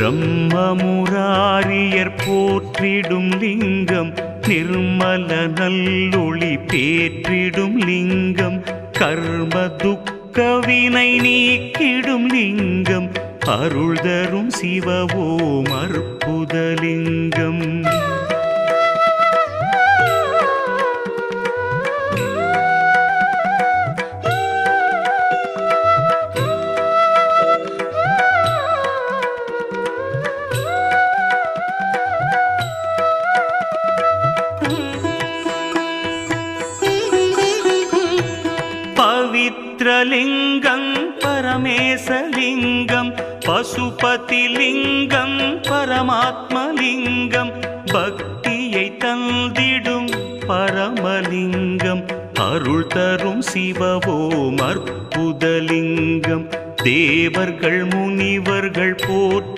பிரம்மமுராரியர் போற்றிடும் லிங்கம் நிர்மல நல்லொளி பேற்றிடும் லிங்கம் கர்ம துக்கவினை நீக்கிடும் லிங்கம் அருள் தரும் சிவவோம் அற்புதலிங்கம். பவித்ரலிங்கம் பரமேசலிங்கம் பசுபதிலிங்கம் பரமாத்மலிங்கம் பக்தியை தந்திடும் பரமலிங்கம் அருள் தரும் சிவவோம் அற்புதலிங்கம். தேவர்கள் முனிவர்கள் போற்றி